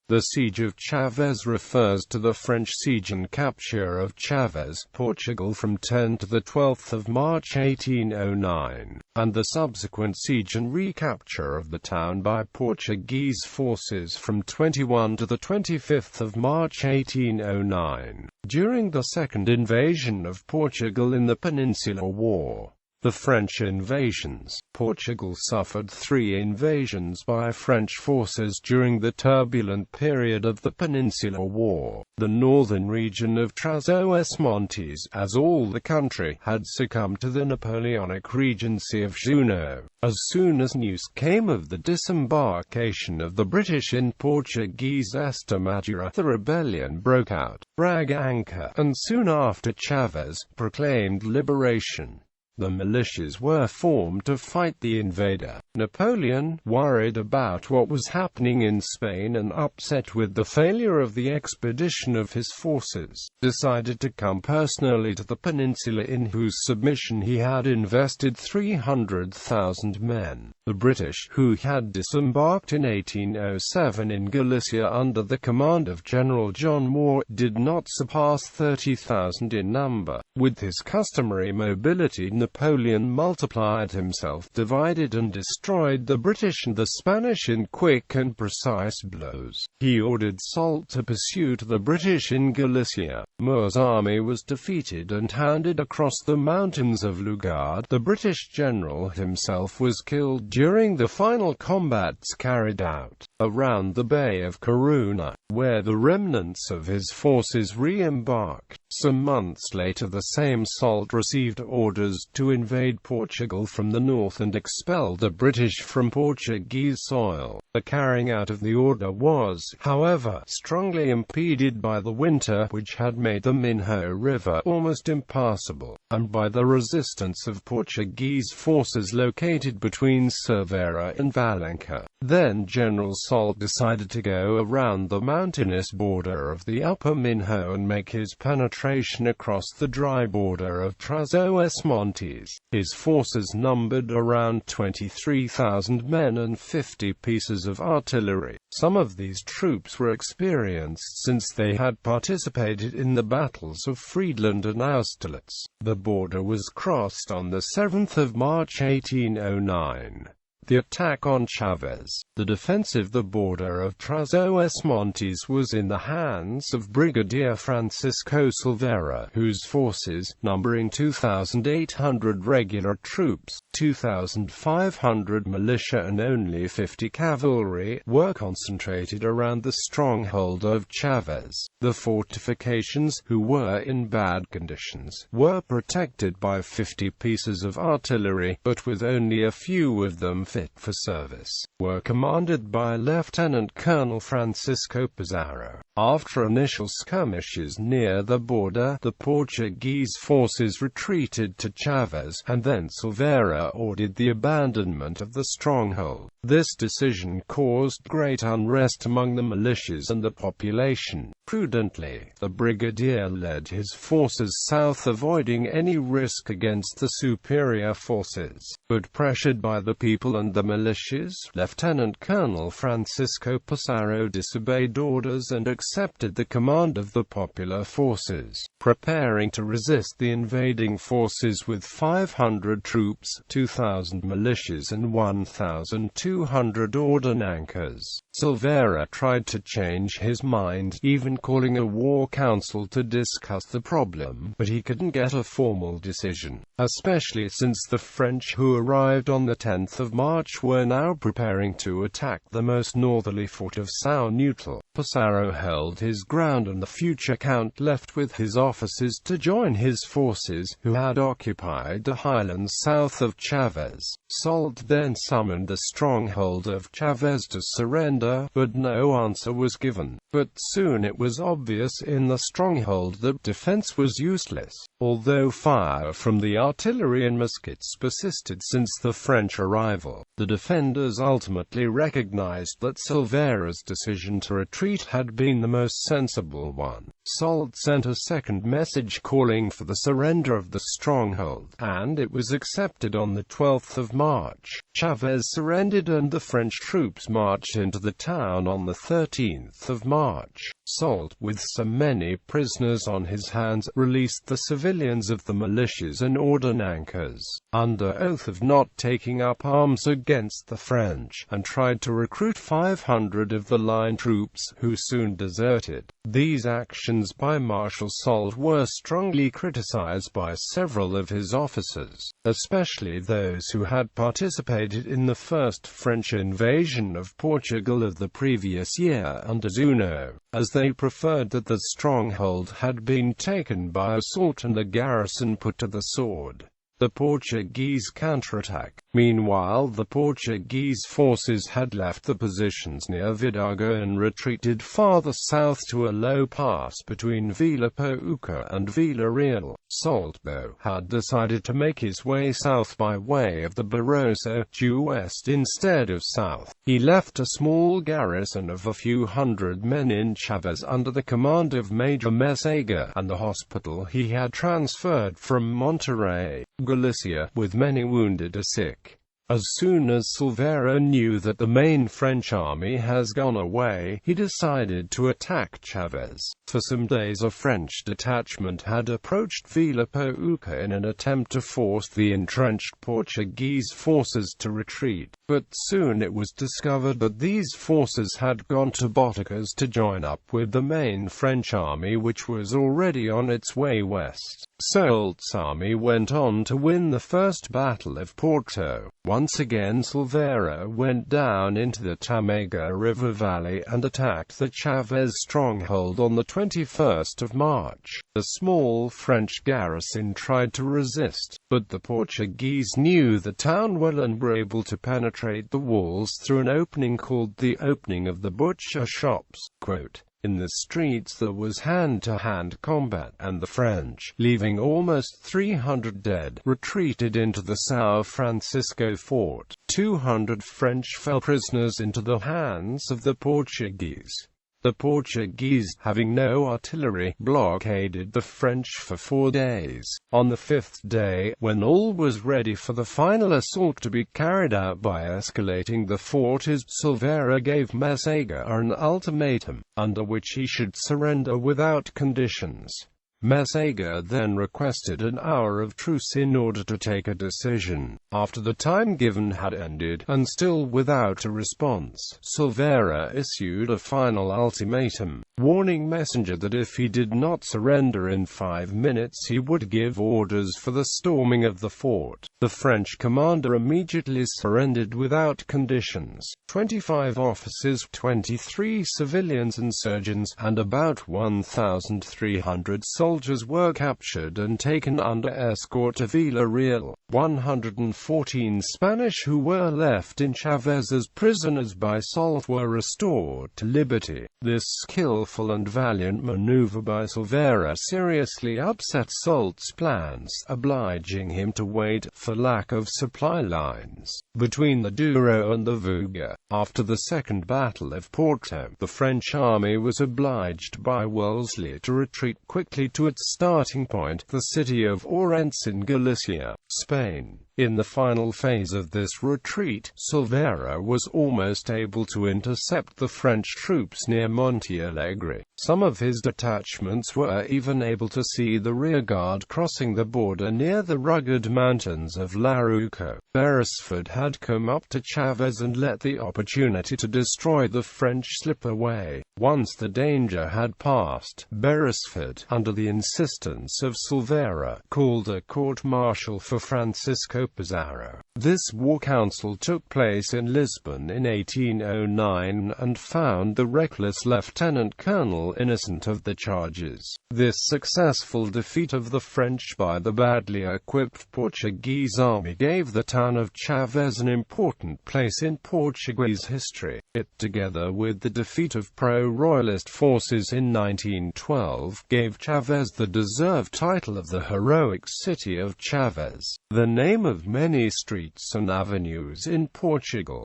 The Siege of Chaves refers to the French siege and capture of Chaves, Portugal from 10 to 12 March 1809, and the subsequent siege and recapture of the town by Portuguese forces from 21 to 25 March 1809. During the second invasion of Portugal in the Peninsular War, the French invasions, Portugal suffered 3 invasions by French forces during the turbulent period of the Peninsular War. The northern region of Trás-os-Montes, as all the country, had succumbed to the Napoleonic regency of Junot. As soon as news came of the disembarkation of the British in Portuguese Extremadura, the rebellion broke out. Bragança, and soon after Chaves proclaimed liberation. The militias were formed to fight the invader. Napoleon, worried about what was happening in Spain and upset with the failure of the expedition of his forces, decided to come personally to the peninsula, in whose submission he had invested 300,000 men. The British, who had disembarked in 1807 in Galicia under the command of General John Moore, did not surpass 30,000 in number. With his customary mobility, Napoleon multiplied himself, divided and destroyed the British and the Spanish in quick and precise blows. He ordered Soult to pursue the British in Galicia. Moore's army was defeated and handed across the mountains of Lugard. The British general himself was killed during the final combats carried out around the Bay of Corunna, where the remnants of his forces re-embarked. Some months later, the same Soult received orders to invade Portugal from the north and expel the British from Portuguese soil. The carrying out of the order was, however, strongly impeded by the winter, which had made the Minho River almost impassable, and by the resistance of Portuguese forces located between Cervera and Valença. Then General Soult decided to go around the mountainous border of the upper Minho and make his penetration across the dry border of Trás-os-Montes. His forces numbered around 23,000 men and 50 pieces of artillery. Some of these troops were experienced since they had participated in the battles of Friedland and Austerlitz. The border was crossed on the 7th of March 1809. The attack on Chaves. The defense of the border of Trás-os-Montes was in the hands of Brigadier Francisco Silveira, whose forces, numbering 2,800 regular troops, 2,500 militia and only 50 cavalry, were concentrated around the stronghold of Chaves. The fortifications, who were in bad conditions, were protected by 50 pieces of artillery, but with only a few of them fit for service, were commanded by Lieutenant Colonel Francisco Pizarro. After initial skirmishes near the border, the Portuguese forces retreated to Chaves, and then Silveira ordered the abandonment of the stronghold. This decision caused great unrest among the militias and the population. Prudently, the brigadier led his forces south, avoiding any risk against the superior forces. But pressured by the people and the militias, Lieutenant Colonel Francisco Pizarro disobeyed orders and accepted the command of the popular forces, preparing to resist the invading forces with 500 troops, 2,000 militias and 1,200 ordinancas. Silveira tried to change his mind, even calling a war council to discuss the problem, but he couldn't get a formal decision, especially since the French, who arrived on the 10th of March, were now preparing to attack the most northerly fort of São Neutral. Pizarro held his ground, and the future count left with his officers to join his forces, who had occupied the highlands south of Chaves. Soult then summoned the stronghold of Chaves to surrender, but no answer was given. But soon it was obvious in the stronghold that defense was useless, although fire from the artillery and muskets persisted since the French arrival. The defenders ultimately recognized that Silveira's decision to retreat retreat had been the most sensible one. Soult sent a second message calling for the surrender of the stronghold, and it was accepted on the 12th of March. Chaves surrendered and the French troops marched into the town on the 13th of March. Soult, with so many prisoners on his hands, released the civilians of the militias and ordinancas, under oath of not taking up arms against the French, and tried to recruit 500 of the line troops, who soon deserted. These actions by Marshal Soult were strongly criticized by several of his officers, especially those who had participated in the first French invasion of Portugal of the previous year under Zuno, as they preferred that the stronghold had been taken by assault and the garrison put to the sword. The Portuguese counterattack. Meanwhile, the Portuguese forces had left the positions near Vidago and retreated farther south to a low pass between Vila Pouca and Vila Real. Soult, though, had decided to make his way south by way of the Barroso, due west instead of south. He left a small garrison of a few hundred men in Chaves under the command of Major Mesaga, and the hospital he had transferred from Monterrey, Galicia, with many wounded or sick. As soon as Silveira knew that the main French army has gone away, he decided to attack Chaves. For some days a French detachment had approached Vila Pouca in an attempt to force the entrenched Portuguese forces to retreat, but soon it was discovered that these forces had gone to Boticas to join up with the main French army, which was already on its way west. Soult's army went on to win the First Battle of Porto. Once again Silveira went down into the Tamega River valley and attacked the Chaves stronghold on the 21st of March. The small French garrison tried to resist, but the Portuguese knew the town well and were able to penetrate the walls through an opening called the Opening of the Butcher Shops. Quote, in the streets there was hand-to-hand combat, and the French, leaving almost 300 dead, retreated into the São Francisco fort. 200 French fell prisoners into the hands of the Portuguese. The Portuguese, having no artillery, blockaded the French for 4 days. On the 5th day, when all was ready for the final assault to be carried out by escalating the forts, Silveira gave Mesaga an ultimatum, under which he should surrender without conditions. Mesaga then requested an hour of truce in order to take a decision. After the time given had ended, and still without a response, Silveira issued a final ultimatum, warning Messenger that if he did not surrender in 5 minutes he would give orders for the storming of the fort. The French commander immediately surrendered without conditions. 25 officers, 23 civilians and surgeons, and about 1,300 soldiers were captured and taken under escort to Vila Real. 114 Spanish who were left in Chaves as prisoners by Soult were restored to liberty. This skillful and valiant maneuver by Silveira seriously upset Soult's plans, obliging him to wait, for lack of supply lines, between the Douro and the Vuga. After the Second Battle of Porto, the French army was obliged by Wellesley to retreat quickly to its starting point, the city of Orense in Galicia, Spain. In the final phase of this retreat, Silveira was almost able to intercept the French troops near Montealegre. Some of his detachments were even able to see the rearguard crossing the border near the rugged mountains of Laruco. Beresford had come up to Chaves and let the opportunity to destroy the French slip away. Once the danger had passed, Beresford, under the insistence of Silveira, called a court-martial for Francisco Pizarro. This war council took place in Lisbon in 1809 and found the reckless lieutenant colonel innocent of the charges. This successful defeat of the French by the badly equipped Portuguese army gave the town of Chaves an important place in Portuguese history. It, together with the defeat of pro-royalist forces in 1912, gave Chaves the deserved title of the heroic city of Chaves, the name of many streets and avenues in Portugal.